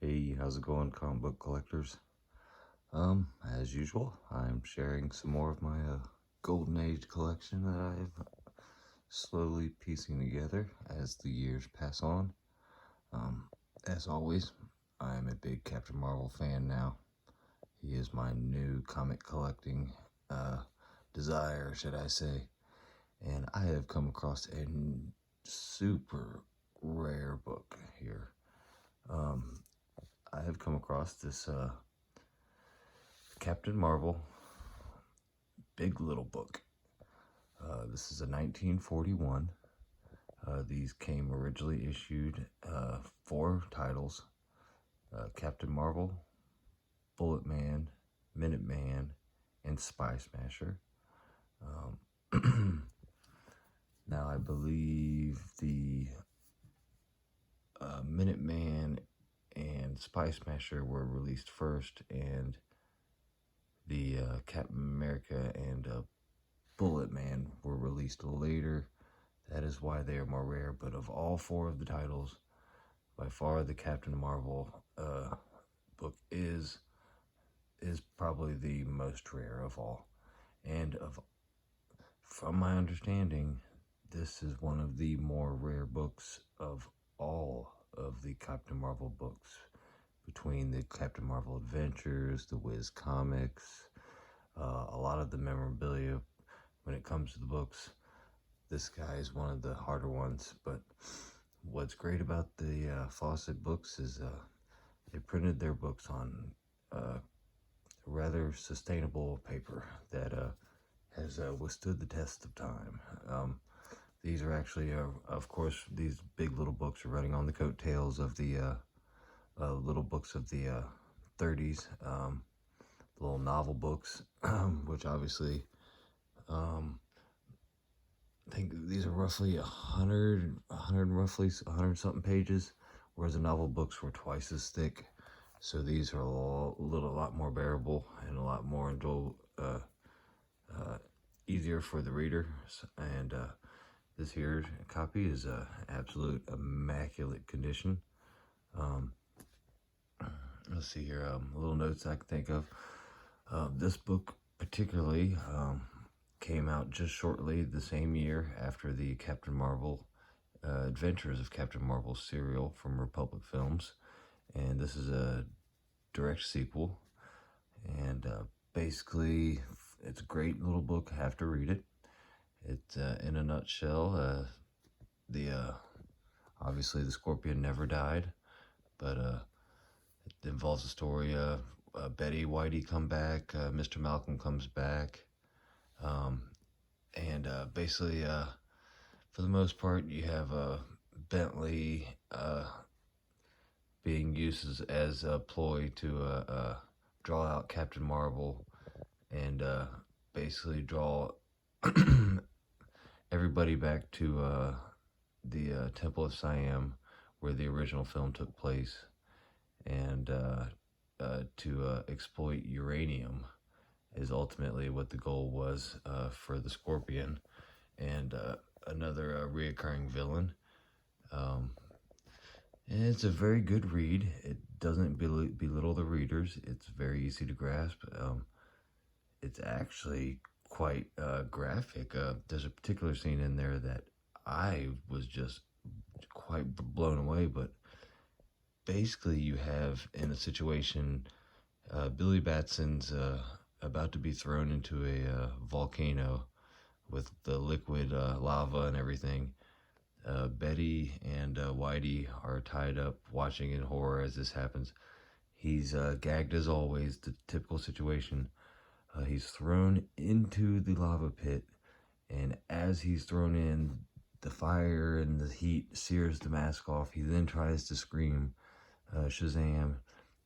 Hey, how's it going, comic book collectors? As usual, I'm sharing some more of my Golden Age collection that I've slowly piecing together as the years pass on. As always, I'm a big Captain Marvel fan now. He is my new comic collecting desire, should I say. And I have come across a super rare book here. I have come across this Captain Marvel Big Little book. This is a 1941. These came originally issued 4 titles: Captain Marvel, Bulletman, Minuteman, and Spy Smasher. Now I believe the Minuteman and Spy Smasher were released first, and the Captain America and Bulletman were released later. That is why they are more rare. But of all 4 of the titles, by far the Captain Marvel book is probably the most rare of all. And from my understanding, this is one of the more rare books of all of the Captain Marvel books. Between the Captain Marvel Adventures, the Wiz Comics, a lot of the memorabilia when it comes to the books, this guy is one of the harder ones. But what's great about the Fawcett books is they printed their books on rather sustainable paper that has withstood the test of time. These are actually, of course, these big little books are running on the coattails of the little books of the 30s, little novel books, which obviously, I think these are roughly 100 something pages, whereas the novel books were twice as thick. So these are a lot more bearable and a lot more easier for the reader. And this here copy is absolute immaculate condition. Let's see here, little notes I can think of. This book particularly came out just shortly the same year after the Captain Marvel Adventures of Captain Marvel serial from Republic Films, and this is a direct sequel. And basically, it's a great little book. Have to read it. It's in a nutshell. Obviously the Scorpion never died, but it involves a story of Betty Whitey come back, Mr. Malcolm comes back, and basically, for the most part, you have Bentley being used as a ploy to draw out Captain Marvel and basically draw everybody back to the Temple of Siam, where the original film took place, and to exploit uranium is ultimately what the goal was for the Scorpion and another reoccurring villain. And it's a very good read. It doesn't belittle the readers. It's very easy to grasp. It's actually quite graphic. There's a particular scene in there that I was just quite blown away. But basically, you have in a situation, Billy Batson's about to be thrown into a volcano with the liquid lava and everything. Betty and Whitey are tied up watching in horror as this happens. He's gagged as always, the typical situation. He's thrown into the lava pit, and as he's thrown in, the fire and the heat sears the mask off. He then tries to scream Shazam.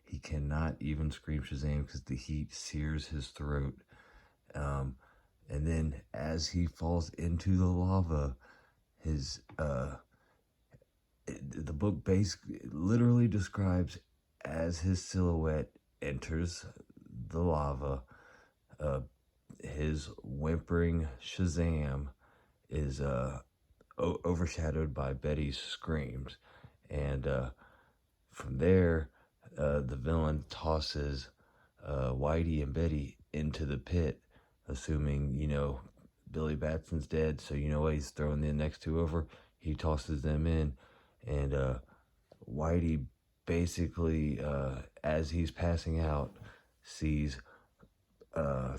He cannot even scream Shazam because the heat sears his throat. And then as he falls into the lava, the book basically literally describes as his silhouette enters the lava, his whimpering Shazam is overshadowed by Betty's screams. And from there, the villain tosses Whitey and Betty into the pit, assuming, Billy Batson's dead. So, what? He's throwing the next two over. He tosses them in. And Whitey basically, as he's passing out, sees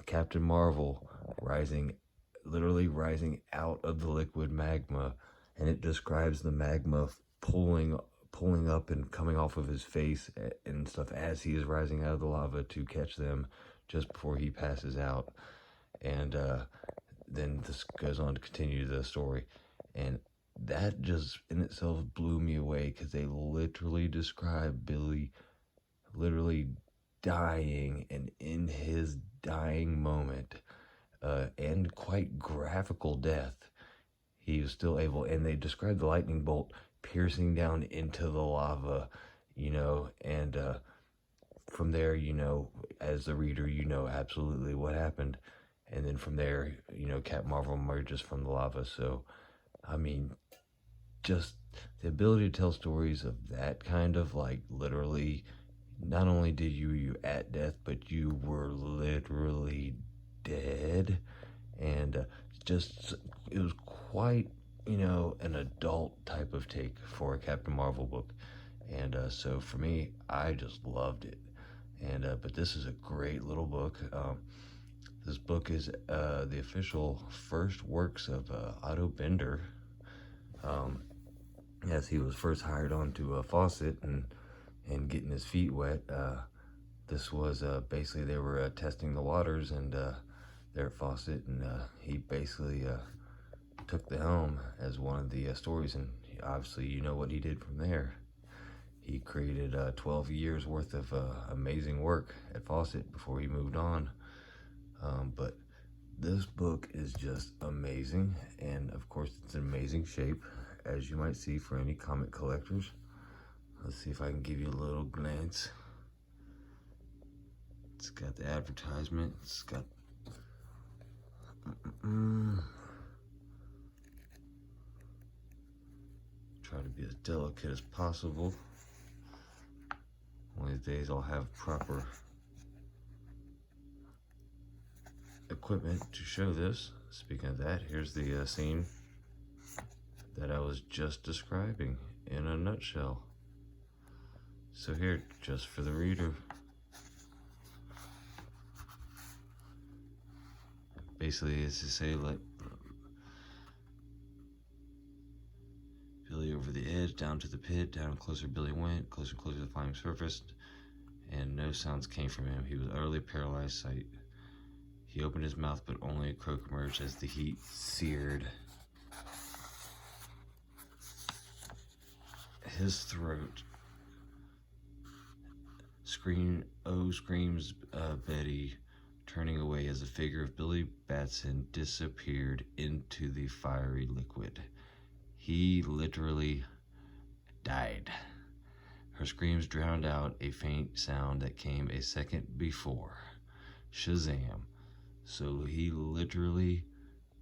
Captain Marvel literally rising out of the liquid magma, and it describes the magma pulling up and coming off of his face and stuff as he is rising out of the lava to catch them just before he passes out. And then this goes on to continue the story, and that just in itself blew me away, because they literally describe Billy literally dying, and in his dying moment, and quite graphical death, he was still able, and they described the lightning bolt piercing down into the lava, and from there, as the reader, absolutely what happened. And then from there, Captain Marvel emerges from the lava. So, I mean, just the ability to tell stories of that kind of, like, literally, not only did you at death, but you were literally dead. And it was quite, an adult type of take for a Captain Marvel book. And so for me, I just loved it. And but this is a great little book. This book is the official first works of Otto Bender. As he was first hired on to Fawcett and getting his feet wet. This was basically, they were testing the waters, and there at Fawcett, and he basically took the helm as one of the stories, and obviously what he did from there. He created 12 years worth of amazing work at Fawcett before he moved on. But this book is just amazing, and of course it's in amazing shape, as you might see for any comic collectors. Let's see if I can give you a little glance. It's got the advertisement. It's got try to be as delicate as possible. One of these days I'll have proper equipment to show this. Speaking of that, here's the scene that I was just describing in a nutshell. So here, just for the reader, basically is to say, like, Billy over the edge, down to the pit, down closer Billy went, closer and closer to the flying surface, and no sounds came from him. He was utterly paralyzed sight. He opened his mouth, but only a croak emerged as the heat seared his throat. Screams Betty, turning away as the figure of Billy Batson disappeared into the fiery liquid. He literally died. Her screams drowned out a faint sound that came a second before. Shazam. So he literally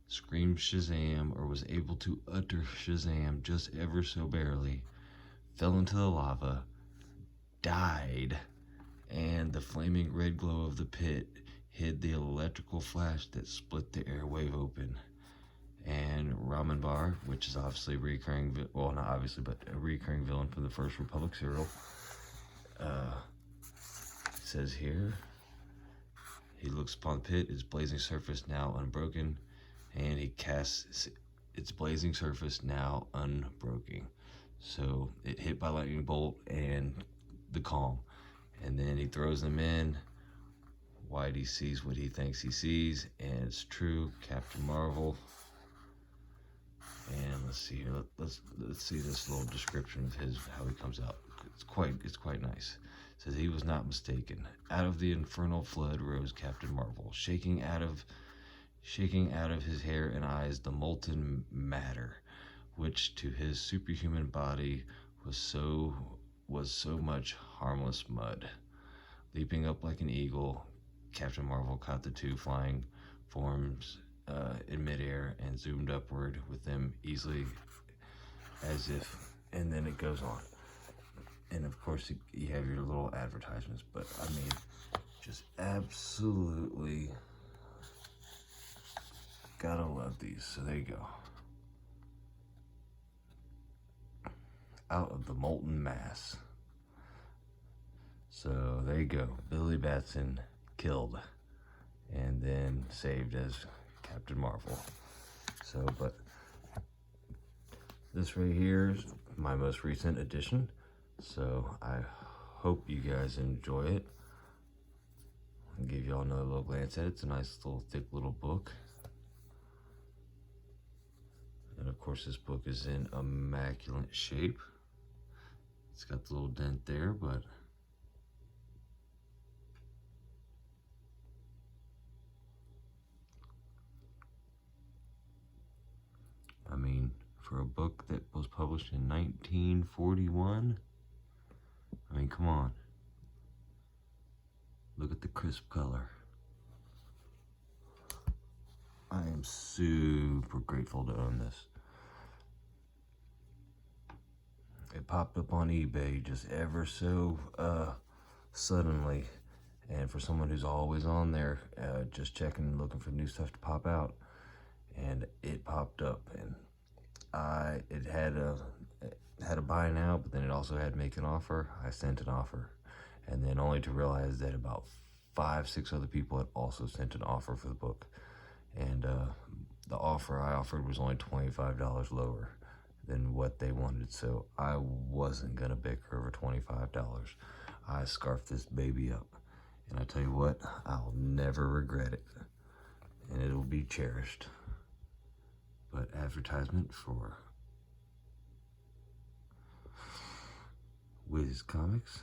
screamed Shazam, or was able to utter Shazam just ever so barely, fell into the lava, died, and the flaming red glow of the pit hid the electrical flash that split the airwave open. And Ramen Bar, which is obviously a recurring, well, not obviously, but a recurring villain from the first Republic serial, says here, he looks upon the pit, its blazing surface now unbroken, and he casts its blazing surface now unbroken. So it hit by lightning bolt and the calm. And then he throws them in. Whitey sees what he thinks he sees, and it's true. Captain Marvel. And let's see here. Let's see this little description of his, how he comes out. It's quite nice. It says he was not mistaken. Out of the infernal flood rose Captain Marvel, shaking out of his hair and eyes the molten matter, which to his superhuman body was so much harmless mud. Leaping up like an eagle, Captain Marvel caught the two flying forms in midair and zoomed upward with them easily, as if, and then it goes on. And of course, you have your little advertisements, but I mean, just absolutely gotta love these. So there you go. Out of the molten mass. So there you go. Billy Batson killed and then saved as Captain Marvel. So, but this right here is my most recent edition. So I hope you guys enjoy it. I'll give y'all another little glance at it. It's a nice little thick little book. And of course this book is in immaculate shape. It's got the little dent there, but I mean, for a book that was published in 1941, I mean, come on. Look at the crisp color. I am super grateful to own this. It popped up on eBay just ever so suddenly. And for someone who's always on there, just checking, looking for new stuff to pop out, and it popped up, and it had a buy now, but then it also had make an offer. I sent an offer, and then only to realize that about 5-6 other people had also sent an offer for the book, and the offer I offered was only $25 lower than what they wanted, so I wasn't gonna bicker over $25. I scarfed this baby up, and I tell you what, I'll never regret it, and it'll be cherished. But advertisement for Wiz Comics.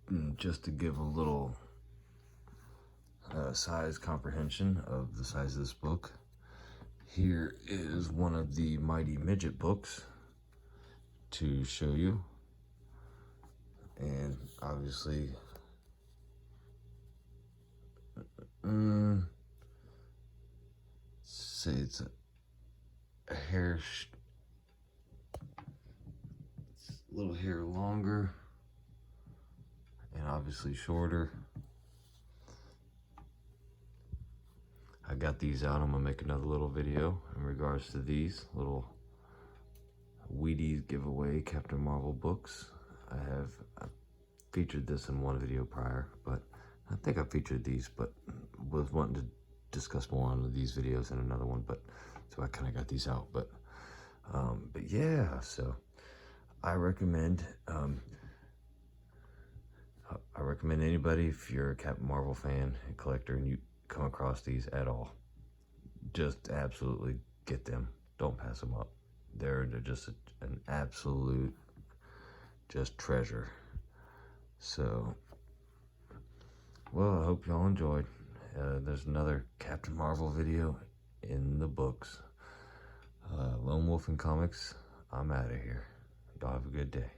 And just to give a little size comprehension of the size of this book, here is one of the Mighty Midget books to show you. And obviously, say it's a hair, it's a little hair longer, and obviously shorter. I got these out. I'm gonna make another little video in regards to these little Wheaties giveaway Captain Marvel books. I featured this in one video prior, but I think I featured these, but was wanting to discuss more on these videos in another one, but so I kind of got these out. But yeah, so I recommend anybody, if you're a Captain Marvel fan and collector and you come across these at all, just absolutely get them. Don't pass them up. They're just an absolute just treasure. So, well, I hope y'all enjoyed. There's another Captain Marvel video in the books. Lone Wolf and Comics, I'm out of here. Y'all have a good day.